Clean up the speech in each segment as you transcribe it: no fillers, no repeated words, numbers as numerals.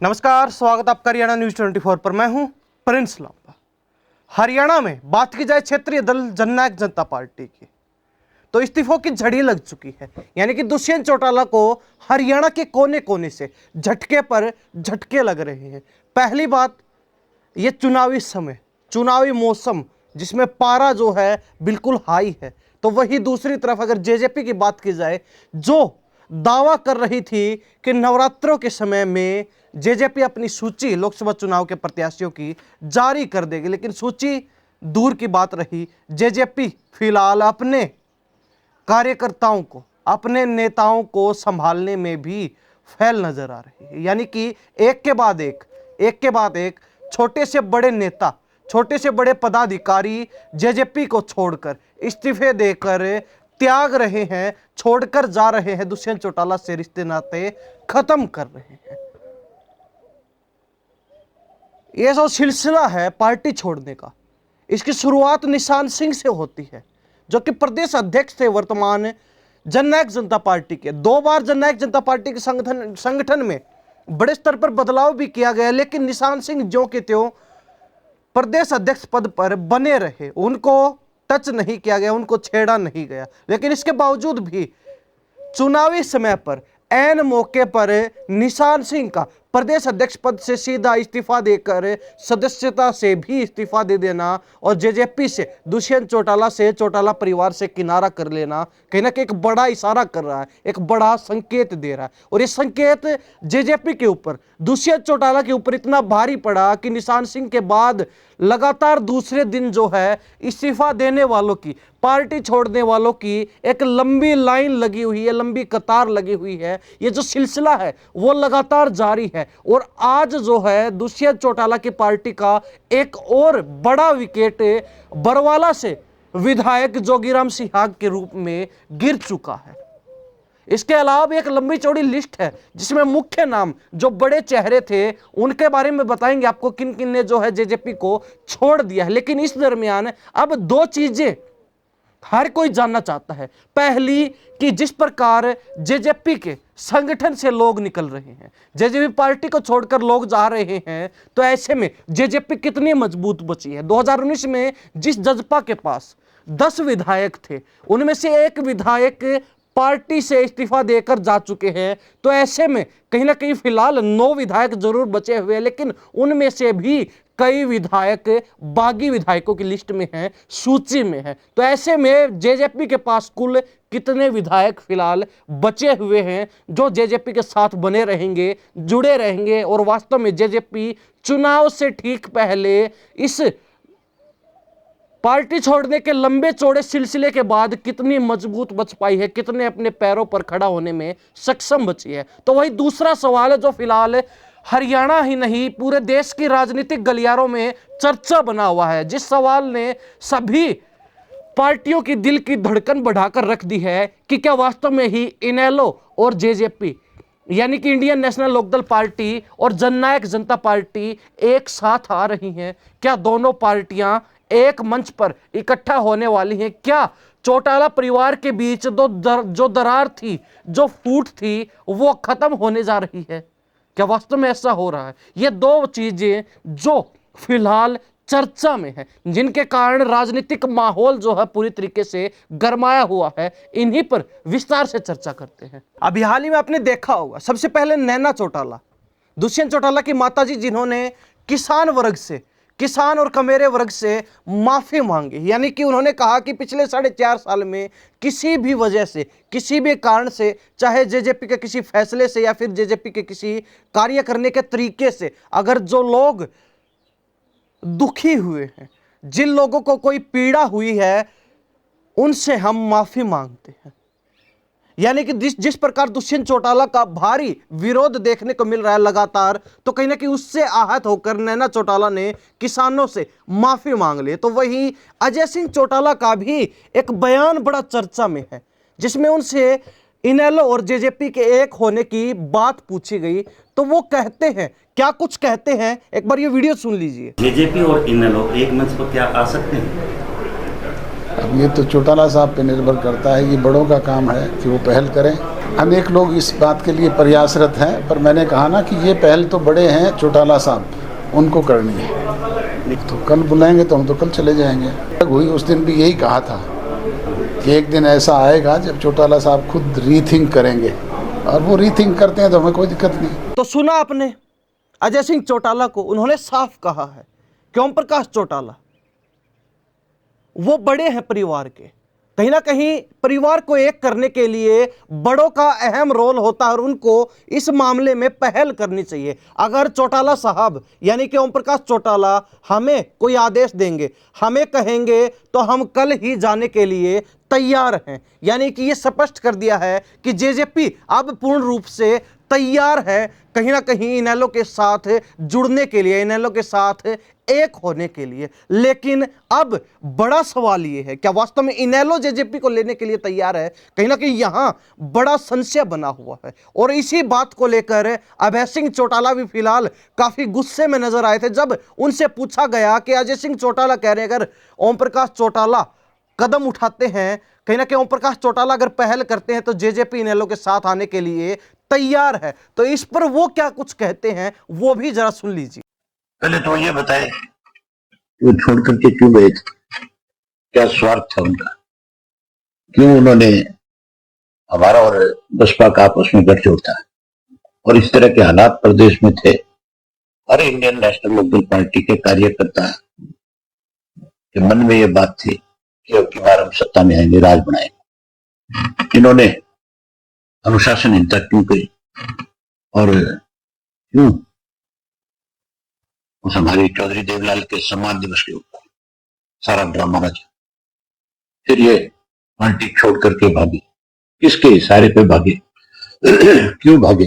नमस्कार, स्वागत आपका हरियाणा न्यूज 24 पर। मैं हूं प्रिंस लांबा। हरियाणा में बात की जाए क्षेत्रीय दल जननायक जनता पार्टी की, तो इस्तीफों की झड़ी लग चुकी है। यानी कि दुष्यंत चौटाला को हरियाणा के कोने कोने से झटके पर झटके लग रहे हैं। पहली बात, ये चुनावी समय, चुनावी मौसम जिसमें पारा जो है बिल्कुल हाई है। तो वही दूसरी तरफ अगर जेजेपी की बात की जाए, जो दावा कर रही थी कि नवरात्रों के समय में जेजेपी अपनी सूची लोकसभा चुनाव के प्रत्याशियों की जारी कर देगी, लेकिन सूची दूर की बात रही। जेजेपी फिलहाल अपने कार्यकर्ताओं को, अपने नेताओं को संभालने में भी फेल नजर आ रही है। यानी कि एक के बाद एक छोटे से बड़े नेता, छोटे से बड़े पदाधिकारी जेजेपी को छोड़कर, इस्तीफे देकर त्याग रहे हैं, छोड़कर जा रहे हैं, दुष्यंत चौटाला से रिश्ते नाते खत्म कर रहे हैं। यह जो सिलसिला है पार्टी छोड़ने का, इसकी शुरुआत निशान सिंह से होती है, जो कि प्रदेश अध्यक्ष थे वर्तमान जननायक जनता पार्टी के। 2 बार जननायक जनता पार्टी के संगठन में बड़े स्तर पर बदलाव भी किया गया, लेकिन निशान सिंह ज्यों के त्यों प्रदेश अध्यक्ष पद पर बने रहे। उनको टच नहीं किया गया, उनको छेड़ा नहीं गया। लेकिन इसके बावजूद भी चुनावी समय पर, ऐन मौके पर निशान सिंह का प्रदेश अध्यक्ष पद से सीधा इस्तीफा देकर सदस्यता से भी इस्तीफा दे देना और जेजेपी से, दुष्यंत चौटाला से, चौटाला परिवार से किनारा कर लेना, कहीं ना कहीं एक बड़ा इशारा कर रहा है, एक बड़ा संकेत दे रहा है। और ये संकेत जेजेपी के ऊपर, दुष्यंत चौटाला के ऊपर इतना भारी पड़ा कि निशान सिंह के बाद लगातार दूसरे दिन जो है इस्तीफा देने वालों की, पार्टी छोड़ने वालों की एक लंबी लाइन लगी हुई है, लंबी कतार लगी हुई है। ये जो सिलसिला है वो लगातार जारी है। और आज जो है दुष्यंत चौटाला की पार्टी का एक और बड़ा विकेट बरवाला से विधायक जोगीराम सिहाग के रूप में गिर चुका है। इसके अलावा एक लंबी चौड़ी लिस्ट है जिसमें मुख्य नाम, जो बड़े चेहरे थे, उनके बारे में बताएंगे आपको किन किन ने जो है जेजेपी को छोड़ दिया है। लेकिन इस दरमियान अब 2 चीजें हर कोई जानना चाहता है। पहली कि जिस प्रकार जेजेपी के संगठन से लोग निकल रहे हैं, जेजेपी पार्टी को छोड़कर लोग जा रहे हैं, तो ऐसे में जेजेपी कितनी मजबूत बची है। 2019 में जिस जजपा के पास 10 विधायक थे, उनमें से एक विधायक पार्टी से इस्तीफा देकर जा चुके हैं। तो ऐसे में कहीं ना कहीं फिलहाल 9 विधायक जरूर बचे हुए हैं, लेकिन उनमें से भी कई विधायक बागी विधायकों की लिस्ट में हैं, सूची में हैं। तो ऐसे में जेजेपी के पास कुल कितने विधायक फिलहाल बचे हुए हैं जो जेजेपी के साथ बने रहेंगे, जुड़े रहेंगे, और वास्तव में जेजेपी चुनाव से ठीक पहले इस पार्टी छोड़ने के लंबे चौड़े सिलसिले के बाद कितनी मजबूत बच पाई है, कितने अपने पैरों पर खड़ा होने में सक्षम बची है। तो वही दूसरा सवाल है जो फिलहाल हरियाणा ही नहीं पूरे देश की राजनीतिक गलियारों में चर्चा बना हुआ है, जिस सवाल ने सभी पार्टियों की दिल की धड़कन बढ़ाकर रख दी है कि क्या वास्तव में ही इनेलो और जेजेपी, यानी कि इंडियन नेशनल लोकदल पार्टी और जननायक जनता पार्टी एक साथ आ रही हैं। क्या दोनों पार्टियां एक मंच पर इकट्ठा होने वाली हैं? क्या चौटाला परिवार के बीच जो दरार थी, जो फूट थी, वो खत्म होने जा रही है? क्या वास्तव में ऐसा हो रहा है? ये 2 चीजें जो फिलहाल चर्चा में है, जिनके कारण राजनीतिक माहौल जो है पूरी तरीके से गरमाया हुआ है, इन्हीं पर विस्तार से चर्चा करते हैं। अभी हाल ही में आपने देखा होगा, सबसे पहले नैना चौटाला, दुष्यंत चौटाला की माताजी, जिन्होंने किसान वर्ग से, किसान और कमेरे वर्ग से माफी मांगी। यानी कि उन्होंने कहा कि पिछले 4.5 साल में किसी भी वजह से, किसी भी कारण से, चाहे जेजेपी के किसी फैसले से या फिर जेजेपी के किसी कार्य करने के तरीके से, अगर जो लोग दुखी हुए हैं, जिन लोगों को कोई पीड़ा हुई है, उनसे हम माफी मांगते हैं। यानी कि जिस प्रकार दुष्यंत चौटाला का भारी विरोध देखने को मिल रहा है लगातार, तो कहीं ना कहीं उससे आहत होकर नैना चौटाला ने किसानों से माफी मांग ली। तो वही अजय सिंह चौटाला का भी एक बयान बड़ा चर्चा में है, जिसमें उनसे इनेलो और जेजेपी के एक होने की बात पूछी गई। तो वो कहते हैं, क्या कुछ कहते हैं, एक बार ये वीडियो सुन लीजिए। जेजेपी और इनेलो एक मंच पर क्या आ सकते हैं? अब ये तो चौटाला साहब पे निर्भर करता है, ये बड़ों का काम है कि वो पहल करें। अनेक लोग इस बात के लिए प्रयासरत हैं, पर मैंने कहा ना कि ये पहल तो बड़े हैं चौटाला साहब, उनको करनी है। तो कल बुलाएंगे तो हम तो कल चले जाएंगे। हुई उस दिन भी यही कहा था कि एक दिन ऐसा आएगा जब चौटाला साहब खुद रीथिंक करेंगे, और वो रीथिंक करते हैं तो हमें कोई दिक्कत नहीं। तो सुना आपने अजय सिंह चौटाला को, उन्होंने साफ कहा है कि ओम प्रकाश चौटाला वो बड़े हैं परिवार के, कहीं ना कहीं परिवार को एक करने के लिए बड़ों का अहम रोल होता है और उनको इस मामले में पहल करनी चाहिए। अगर चौटाला साहब यानी कि ओम प्रकाश चौटाला हमें कोई आदेश देंगे, हमें कहेंगे, तो हम कल ही जाने के लिए तैयार हैं। यानी कि ये स्पष्ट कर दिया है कि जेजेपी अब पूर्ण रूप से तैयार है कहीं ना कहीं इनेलो के साथ जुड़ने के लिए, इनेलो के साथ एक होने के लिए। लेकिन अब बड़ा सवाल यह है, क्या वास्तव में इनेलो जेजेपी को लेने के लिए तैयार है? कहीं ना कहीं यहां बड़ा संशय बना हुआ है। और इसी बात को लेकर अभय सिंह चौटाला भी फिलहाल काफी गुस्से में नजर आए थे जब उनसे पूछा गया कि अजय सिंह चौटाला कह रहे हैं अगर ओम प्रकाश चौटाला कदम उठाते हैं, कहीं ना कहीं ओम प्रकाश चौटाला अगर पहल करते हैं तो जेजेपी इनेलो के साथ आने के लिए तैयार है। तो इस पर वो क्या कुछ कहते हैं वो भी जरा सुन लीजिए। पहले तो ये बताए वो छोड़ करके क्यों गए थे, क्या स्वार्थ था उनका, क्यों उन्होंने हमारा और बसपा का आपस में गठजोड़ था, और इस तरह के हालात प्रदेश में थे। हर इंडियन नेशनल लोकदल पार्टी के कार्यकर्ता के मन में ये बात थी कि अब की बार हम सत्ता में आएंगे, राज बनाएंगे। इन्होंने अनुशासनहीनता क्यों करी, और क्यों उस हमारे चौधरी देवलाल के सम्मान दिवस के ऊपर सारा ड्रामा रचा। फिर ये पार्टी छोड़ करके भागे, किसके इशारे पे भागे, क्यों भागे,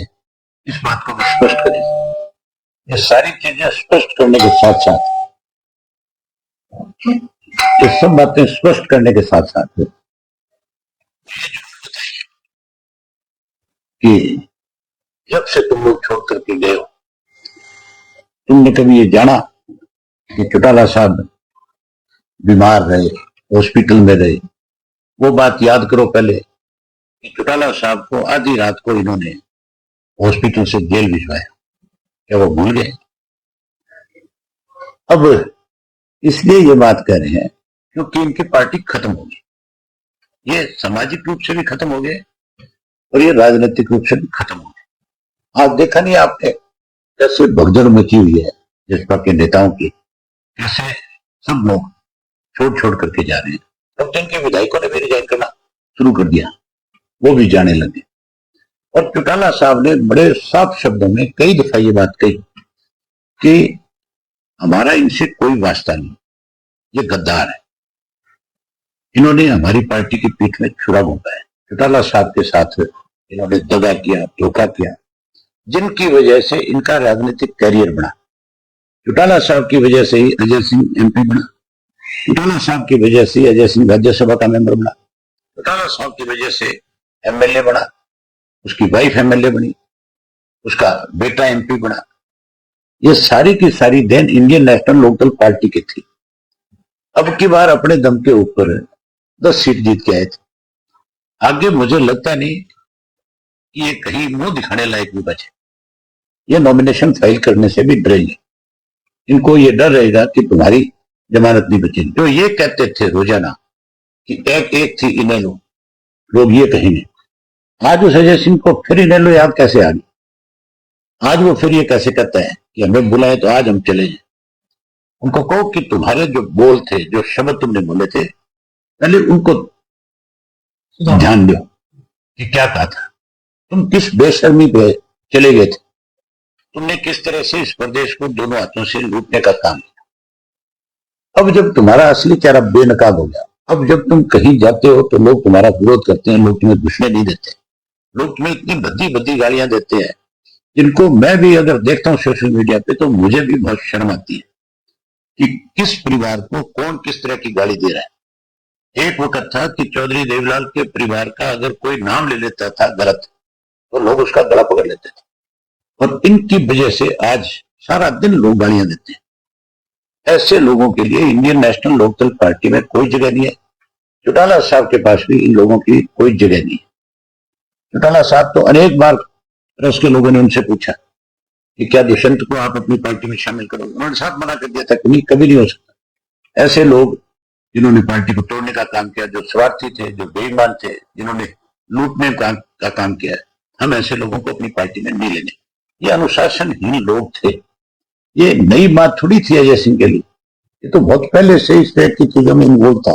इस बात को स्पष्ट करें। ये सारी चीजें स्पष्ट करने के साथ साथ, ये सब बातें स्पष्ट करने के साथ साथ कि जब से तुम लोग छोड़ करके गए हो, तुमने कभी ये जाना कि चौटाला साहब बीमार रहे, हॉस्पिटल में रहे? वो बात याद करो पहले कि चौटाला साहब को आधी रात को इन्होंने हॉस्पिटल से जेल भिजवाया, क्या वो भूल गए? अब इसलिए ये बात कर रहे हैं क्योंकि इनकी पार्टी खत्म हो गई। ये सामाजिक रूप से भी खत्म हो गए और ये राजनीतिक रूप से भी खत्म हो गए। आज देखा नहीं आपने कैसे भगदड़ मची हुई है भाजपा के नेताओं की, कैसे सब लोग छोड़ छोड़ करके जा रहे हैं। अब तो इनके विधायकों ने भी रिजाइन करना शुरू कर दिया, वो भी जाने लगे। और चौटाला साहब ने बड़े साफ शब्दों में कई दफा ये बात कही कि हमारा इनसे कोई वास्ता नहीं, ये गद्दार है, इन्होंने हमारी पार्टी की पीठ में छुरा घोंपा है। चौटाला साहब के साथ इन्होंने दगा किया, धोखा किया, जिनकी वजह से इनका राजनीतिक कैरियर बना। चौटाला साहब की वजह से ही अजय सिंह एमपी बना, चौटाला साहब की वजह से अजय सिंह राज्यसभा का मेंबर बना, चौटाला साहब की वजह से एमएलए बना, उसकी वाइफ एमएलए बनी, उसका बेटा एमपी बना। ये सारी की सारी देन इंडियन नेशनल लोकदल पार्टी की थी। अब की बार अपने दम के ऊपर 10 सीट जीत के आए थे। आगे मुझे लगता नहीं कि ये कहीं मुंह दिखाने लायक भी बचे। ये नॉमिनेशन फाइल करने से भी डरेंगे, इनको ये डर रहेगा कि तुम्हारी जमानत नहीं बचेगी। जो ये कहते थे रोजाना कि एक एक थी इनेलो, लोग ये कहेंगे। आज उस अजय सिंह को फिर इनेलो याद कैसे आ गई? आज वो फिर ये कैसे कहता है कि हमें बुलाए तो आज हम चले जाए? उनको कहो कि तुम्हारे जो बोल थे, जो शब्द तुमने बोले थे, पहले उनको ध्यान दो कि क्या कहा था। तुम किस बेशर्मी पे चले गए थे, तुमने किस तरह से इस प्रदेश को दोनों हाथों से लूटने का काम किया। अब जब तुम्हारा असली चेहरा बेनकाब हो गया, अब जब तुम कहीं जाते हो तो लोग तुम्हारा विरोध करते हैं, लोग तुम्हें घुसने नहीं देते, लोग तुम्हें इतनी भद्दी भद्दी गालियां देते हैं जिनको मैं भी अगर देखता हूं सोशल मीडिया पे तो मुझे भी बहुत शर्म आती है कि किस परिवार को कौन किस तरह की गाली दे रहा है। एक वक्त था कि चौधरी देवलाल के परिवार का अगर कोई नाम ले लेता था गलत तो लोग उसका गला पकड़ लेते थे, और इनकी वजह से आज सारा दिन लोग गालियां देते हैं। ऐसे लोगों के लिए इंडियन नेशनल लोकदल पार्टी में कोई जगह नहीं है। चौटाला साहब के पास भी इन लोगों की कोई जगह नहीं है। चौटाला साहब तो अनेक बार प्रेस के लोगों ने उनसे पूछा कि क्या दुष्यंत को आप अपनी पार्टी में शामिल करोगे, उन्होंने साफ मना कर दिया था कि नहीं, कभी नहीं हो सकता। ऐसे लोग जिन्होंने पार्टी को तोड़ने का काम किया, जो स्वार्थी थे, जो बेईमान थे, जिन्होंने लूटने का काम किया, हम ऐसे लोगों को अपनी पार्टी में नहीं लेने। ये अनुशासनहीन लोग थे। ये नई बात थोड़ी थी अजय सिंह के लिए, ये तो बहुत पहले से इस तरह की चीजों में इन्वॉल्व था।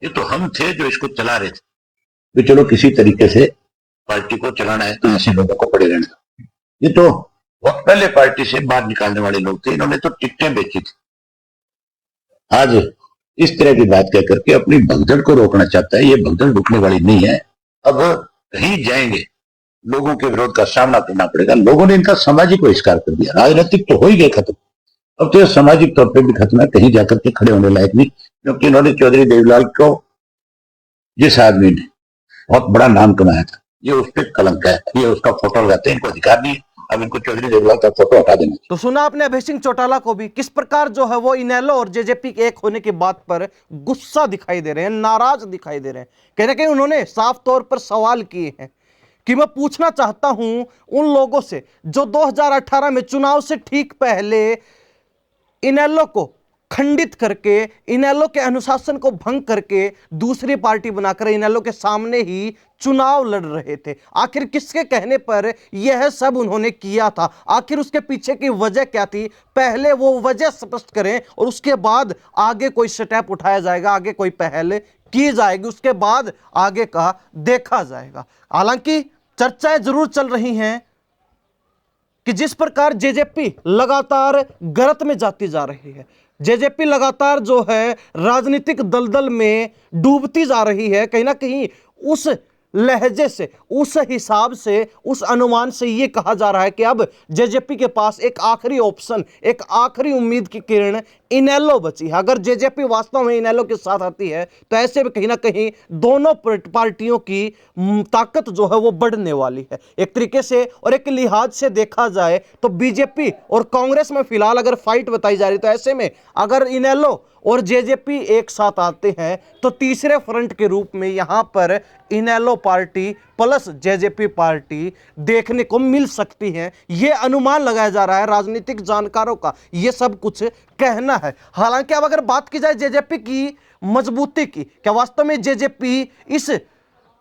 ये तो हम थे जो इसको चला रहे थे कि चलो किसी तरीके से पार्टी को चलाना है तो ऐसे लोगों को पड़े रहना। ये तो बहुत पहले पार्टी से बाहर निकालने वाले लोग थे, इन्होंने तो टिकटें बेची थी। आज इस तरह की बात कह करके अपनी भगदड़ को रोकना चाहता है। ये भगदड़ रुकने वाली नहीं है। अब कहीं जाएंगे, लोगों के विरोध का सामना करना पड़ेगा। लोगों ने इनका सामाजिक बहिष्कार कर दिया, राजनीतिक तो हो ही गए खत्म, अब तो ये सामाजिक तौर पर भी खत्म है, कहीं जाकर के खड़े होने लायक नहीं। क्योंकि इन्होंने चौधरी देवीलाल को, जिस आदमी ने बहुत बड़ा नाम कमाया था, ये उस पर कलंक है, ये उसका फोटो लगाते हैं, इनको अधिकार नहीं है। अब इनको चौधरी देवीलाल का फोटो हटा देना। तो सुना आपने अभय सिंह चौटाला को भी किस प्रकार जो है वो इनेलो और जेजेपी के एक होने की बात पर गुस्सा दिखाई दे रहे हैं, नाराज दिखाई दे रहे हैं। कहीं ना कहीं उन्होंने साफ तौर पर सवाल किए हैं कि मैं पूछना चाहता हूं उन लोगों से जो 2018 में चुनाव से ठीक पहले इनेलो को खंडित करके, इनेलो के अनुशासन को भंग करके दूसरी पार्टी बनाकर इनेलो के सामने ही चुनाव लड़ रहे थे। आखिर किसके कहने पर यह सब उन्होंने किया था? आखिर उसके पीछे की वजह क्या थी? पहले वो वजह स्पष्ट करें और उसके बाद आगे कोई स्टेप उठाया जाएगा, आगे कोई पहल की जाएगी, उसके बाद आगे का देखा जाएगा। हालांकि चर्चाएं जरूर चल रही हैं कि जिस प्रकार जेजेपी लगातार गलत में जाती जा रही है, जेजेपी लगातार जो है राजनीतिक दलदल में डूबती जा रही है, कहीं ना कहीं उस लहजे से, उस हिसाब से, उस अनुमान से यह कहा जा रहा है कि अब जेजेपी के पास एक आखिरी ऑप्शन, एक आखिरी उम्मीद की किरण इनेलो बची है। अगर जेजेपी वास्तव में इनेलो के साथ आती है तो ऐसे में कहीं ना कहीं दोनों पार्टियों की ताकत जो है वो बढ़ने वाली है। एक तरीके से और एक लिहाज से देखा जाए तो बीजेपी और कांग्रेस में फिलहाल अगर फाइट बताई जा रही, तो ऐसे में अगर इनेलो और जेजेपी एक साथ आते हैं तो तीसरे फ्रंट के रूप में यहां पर इनेलो पार्टी प्लस जेजेपी पार्टी देखने को मिल सकती है। यह अनुमान लगाया जा रहा है राजनीतिक जानकारों का, यह सब कुछ कहना है। हालांकि अब अगर बात की जाए जेजेपी की मजबूती की, क्या वास्तव में जेजेपी इस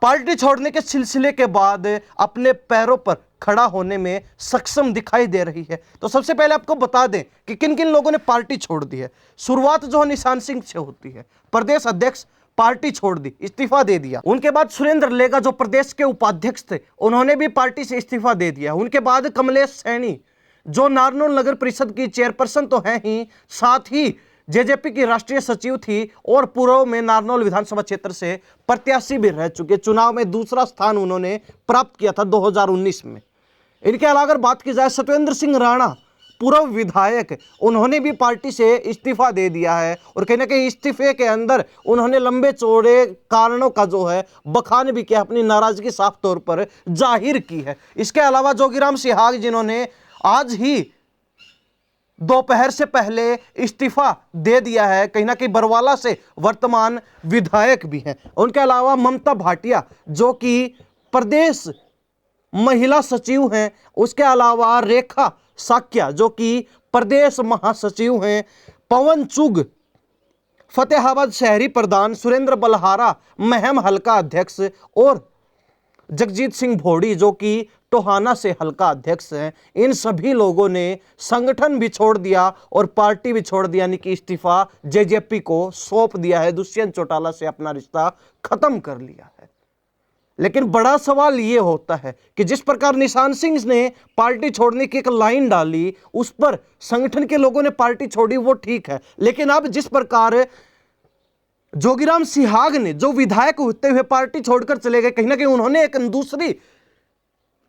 पार्टी छोड़ने के सिलसिले के बाद अपने पैरों पर खड़ा होने में सक्षम दिखाई दे रही है? तो सबसे पहले आपको बता दें कि किन किन लोगों ने पार्टी छोड़ दी है। शुरुआत जो है निशान सिंह से होती है। प्रदेश अध्यक्ष पार्टी छोड़ दी, इस्तीफा दे दिया। उनके बाद सुरेंद्र लेगा जो प्रदेश के उपाध्यक्ष थे, उन्होंने भी पार्टी से इस्तीफा दे दिया। उनके बाद कमलेश सैनी जो नारनौल नगर परिषद की चेयरपर्सन तो हैं ही, साथ ही जेजेपी की राष्ट्रीय सचिव थी और पूर्व में नारनौल विधानसभा क्षेत्र से प्रत्याशी भी रह चुके। चुनाव में दूसरा स्थान उन्होंने प्राप्त किया था 2019 में। इनके अलावा अगर बात की जाए सत्येंद्र सिंह राणा, पूर्व विधायक, उन्होंने भी पार्टी से इस्तीफा दे दिया है और कहीं ना कहीं इस्तीफे के अंदर उन्होंने लंबे चौड़े कारणों का जो है बखान भी किया, अपनी नाराजगी साफ तौर पर जाहिर की है। इसके अलावा जोगीराम सिहाग जिन्होंने आज ही दोपहर से पहले इस्तीफा दे दिया है, कहीं ना कहीं बरवाला से वर्तमान विधायक भी हैं। उनके अलावा ममता भाटिया जो कि प्रदेश महिला सचिव हैं, उसके अलावा रेखा साक्या जो कि प्रदेश महासचिव हैं, पवन चुग फतेहाबाद शहरी प्रधान, सुरेंद्र बलहारा महम हल्का अध्यक्ष और जगजीत सिंह भोड़ी जो कि टोहाना से हल्का अध्यक्ष हैं। इन सभी लोगों ने संगठन भी छोड़ दिया और पार्टी भी छोड़ दिया, यानी कि इस्तीफा जेजेपी को सौंप दिया है, दुष्यंत चौटाला से अपना रिश्ता खत्म कर लिया है। लेकिन बड़ा सवाल यह होता है कि जिस प्रकार निशान सिंह ने पार्टी छोड़ने की एक लाइन डाली, उस पर संगठन के लोगों ने पार्टी छोड़ी, वो ठीक है। लेकिन अब जिस प्रकार जोगीराम सिहाग ने जो विधायक होते हुए पार्टी छोड़कर चले गए, कहीं ना कहीं उन्होंने एक दूसरी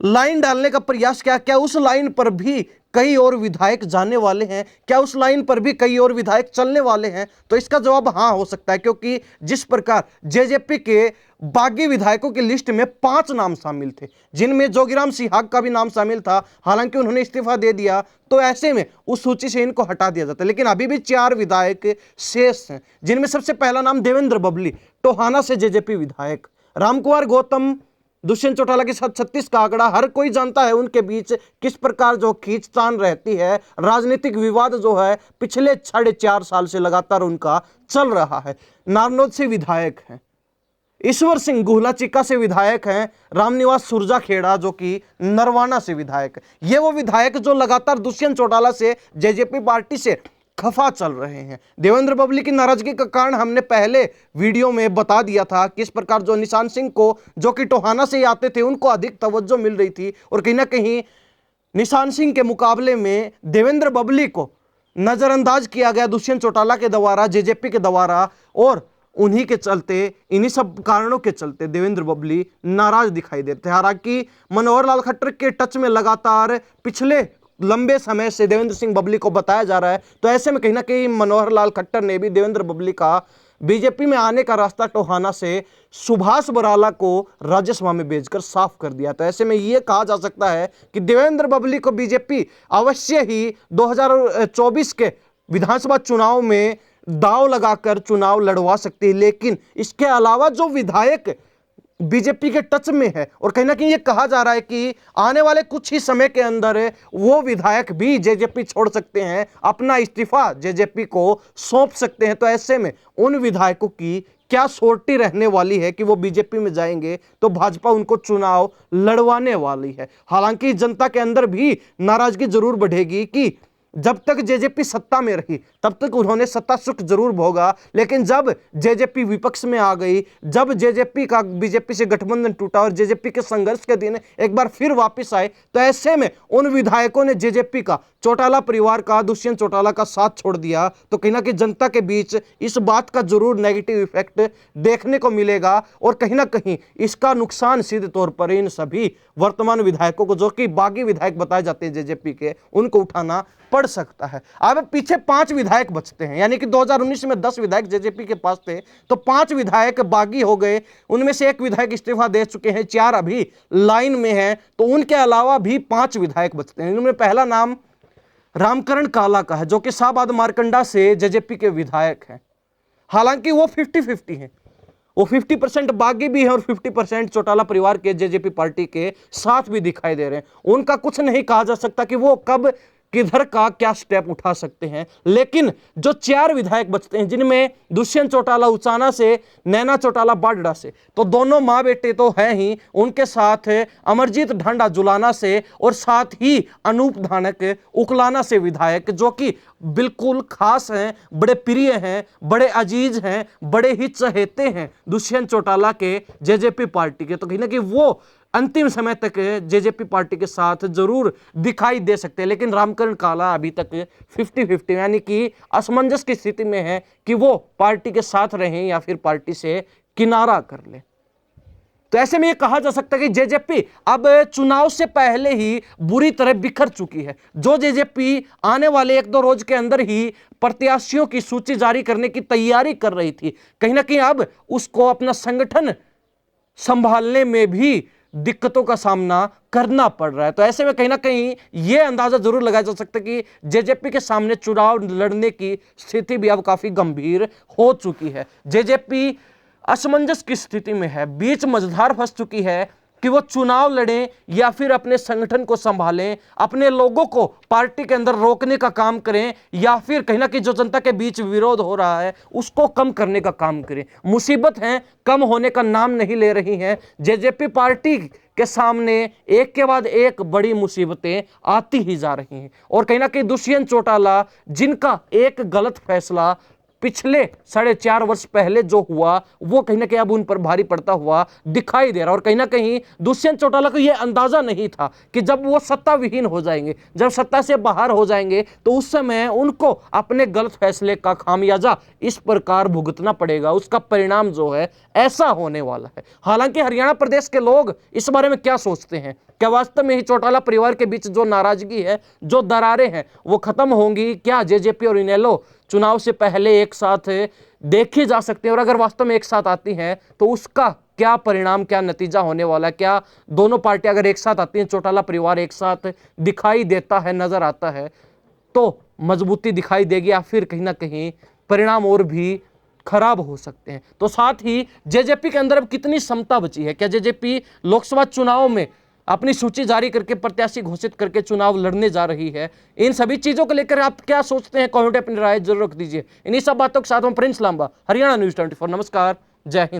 लाइन डालने का प्रयास किया। क्या उस लाइन पर भी कई और विधायक जाने वाले हैं? क्या उस लाइन पर भी कई और विधायक चलने वाले हैं? तो इसका जवाब हाँ हो सकता है, क्योंकि जिस प्रकार जेजेपी के बागी विधायकों की लिस्ट में 5 नाम शामिल थे, जिनमें जोगीराम सिहाग का भी नाम शामिल था, हालांकि उन्होंने इस्तीफा दे दिया, तो ऐसे में उस सूची से इनको हटा दिया जाता है। लेकिन अभी भी 4 विधायक शेष हैं, जिनमें सबसे पहला नाम देवेंद्र बबली, टोहाना से जेजेपी विधायक, रामकुमार गौतम दुष्यंत चौटाला के साथ 36 का आंकड़ा, हर कोई जानता है उनके बीच किस प्रकार जो खींचतान रहती है। राजनीतिक विवाद जो है पिछले 4.5 साल से लगातार उनका चल रहा है। नारनौल से विधायक हैं, ईश्वर सिंह गुहला चिक्का से विधायक हैं, रामनिवास सुरजाखेड़ा जो कि नरवाना से विधायक है। ये वो विधायक जो लगातार दुष्यंत चौटाला से, जेजेपी पार्टी से खफा चल रहे हैं। देवेंद्र बबली की नाराजगी का कारण हमने पहले वीडियो में बता दिया था, किस प्रकार जो निशान सिंह को, जो कि टोहाना से आते थे, उनको अधिक तवज्जो मिल रही थी और कहीं ना कहीं निशान सिंह के मुकाबले में देवेंद्र बबली को नजरअंदाज किया गया दुष्यंत चौटाला के द्वारा, जेजेपी के द्वारा, और उन्हीं के चलते, इन्हीं सब कारणों के चलते देवेंद्र बबली नाराज दिखाई देते हैं। हालांकि मनोहर लाल खट्टर के टच में लगातार पिछले लंबे समय से देवेंद्र सिंह बबली को बताया जा रहा है, तो ऐसे में कहीं ना कहीं मनोहर लाल खट्टर ने भी देवेंद्र बबली का बीजेपी में आने का रास्ता टोहाना से सुभाष बराला को राज्यसभा में भेजकर साफ कर दिया। तो ऐसे में यह कहा जा सकता है कि देवेंद्र बबली को बीजेपी अवश्य ही 2024 के विधानसभा चुनाव में दांव लगाकर चुनाव लड़वा सकती है। लेकिन इसके अलावा जो विधायक बीजेपी के टच में है, और कहीं ना कहीं ये कहा जा रहा है कि आने वाले कुछ ही समय के अंदर वो विधायक भी जेजेपी छोड़ सकते हैं, अपना इस्तीफा जेजेपी को सौंप सकते हैं। तो ऐसे में उन विधायकों की क्या सोटी रहने वाली है कि वो बीजेपी में जाएंगे तो भाजपा उनको चुनाव लड़वाने वाली है। हालांकि जनता के अंदर भी नाराजगी जरूर बढ़ेगी कि जब तक जेजेपी सत्ता में रही तब तक उन्होंने सत्ता सुख जरूर भोगा, लेकिन जब जेजेपी विपक्ष में आ गई, जब जेजेपी का बीजेपी से गठबंधन टूटा और जेजेपी के संघर्ष के दिन एक बार फिर वापस आए, तो ऐसे में उन विधायकों ने जेजेपी का, चौटाला परिवार का, दुष्यंत चौटाला का साथ छोड़ दिया। तो कहीं ना कहीं जनता के बीच इस बात का जरूर नेगेटिव इफेक्ट देखने को मिलेगा और कहीं ना कहीं इसका नुकसान सीधे तौर पर इन सभी वर्तमान विधायकों को, जो कि बागी विधायक बताए जाते हैं जेजेपी के, उनको उठाना पड़ सकता है। अब पीछे 5 विधायक बचते हैं, यानी कि 2019 में 10 विधायक जेजेपी के पास थे, तो 5 विधायक बागी हो गए। उनमें से 1 विधायक इस्तीफा दे चुके हैं, 4 अभी लाइन में हैं, तो उनके अलावा भी 5 विधायक बचते हैं। इनमें पहला नाम रामकरण काला का है, जो कि शाहबाद मारकंडा से जेजेपी के विधायक हैं। हालांकि वो 50-50 हैं, वो 50% बागी भी है और 50% चौटाला परिवार के, जेजेपी पार्टी के साथ भी दिखाई दे रहे हैं। उनका कुछ नहीं कहा जा सकता कि वो कब किधर का क्या स्टेप उठा सकते हैं। लेकिन जो 4 विधायक बचते हैं, जिनमें दुष्यंत चौटाला उचाना से, नैना चौटाला बाडड़ा से, तो दोनों माँ बेटे तो हैं ही, उनके साथ अमरजीत ढांडा जुलाना से और साथ ही अनूप धानक उकलाना से विधायक, जो कि बिल्कुल खास हैं, बड़े प्रिय हैं, बड़े अजीज हैं, बड़े ही चहेते हैं दुष्यंत चौटाला के, जेजेपी पार्टी के। तो कहीं ना कहीं वो अंतिम समय तक जेजेपी पार्टी के साथ जरूर दिखाई दे सकते हैं। लेकिन रामकरण काला अभी तक 50-50 यानी कि असमंजस की स्थिति में है कि वो पार्टी के साथ रहें या फिर पार्टी से किनारा कर ले। तो ऐसे में ये कहा जा सकता है कि जेजेपी अब चुनाव से पहले ही बुरी तरह बिखर चुकी है। जो जेजेपी आने वाले 1-2 रोज के अंदर ही प्रत्याशियों की सूची जारी करने की तैयारी कर रही थी, कहीं ना कहीं अब उसको अपना संगठन संभालने में भी दिक्कतों का सामना करना पड़ रहा है। तो ऐसे में कहीं ना कहीं यह अंदाजा जरूर लगाया जा सकता है कि जेजेपी के सामने चुनाव लड़ने की स्थिति भी अब काफी गंभीर हो चुकी है। जेजेपी असमंजस की स्थिति में है, बीच मझधार फंस चुकी है कि वो चुनाव लड़ें या फिर अपने संगठन को संभालें, अपने लोगों को पार्टी के अंदर रोकने का काम करें, या फिर कहीं ना कहीं जो जनता के बीच विरोध हो रहा है उसको कम करने का काम करें। मुसीबत हैं, कम होने का नाम नहीं ले रही हैं। जेजेपी पार्टी के सामने एक के बाद एक बड़ी मुसीबतें आती ही जा रही हैं और कहीं ना कहीं दुष्यंत चौटाला, जिनका एक गलत फैसला पिछले 4.5 वर्ष पहले जो हुआ, वो कहीं ना कहीं अब उन पर भारी पड़ता हुआ दिखाई दे रहा। और कहीं ना कहीं दुष्यंत चौटाला को यह अंदाजा नहीं था कि जब वो सत्ता विहीन हो जाएंगे, जब सत्ता से बाहर हो जाएंगे, तो उस समय उनको अपने गलत फैसले का खामियाजा इस प्रकार भुगतना पड़ेगा। उसका परिणाम जो है ऐसा होने वाला है। हालांकि हरियाणा प्रदेश के लोग इस बारे में क्या सोचते हैं? क्या वास्तव में ही चौटाला परिवार के बीच जो नाराजगी है, जो दरारें हैं, वो खत्म होंगी? क्या जेजेपी और इनेलो चुनाव से पहले एक साथ देखी जा सकते हैं? और अगर वास्तव में एक साथ आती हैं तो उसका क्या परिणाम, क्या नतीजा होने वाला है? क्या दोनों पार्टियां अगर एक साथ आती हैं, चौटाला परिवार एक साथ दिखाई देता है, नजर आता है, तो मजबूती दिखाई देगी या फिर कहीं ना कहीं परिणाम और भी खराब हो सकते हैं। तो साथ ही जेजेपी के अंदर अब कितनी क्षमता बची है, क्या जेजेपी लोकसभा चुनाव में अपनी सूची जारी करके प्रत्याशी घोषित करके चुनाव लड़ने जा रही है, इन सभी चीजों को लेकर आप क्या सोचते हैं, कमेंट में अपनी राय जरूर रख दीजिए। इन्हीं सब बातों के साथ में प्रिंस लांबा, हरियाणा न्यूज 24। नमस्कार, जय हिंद।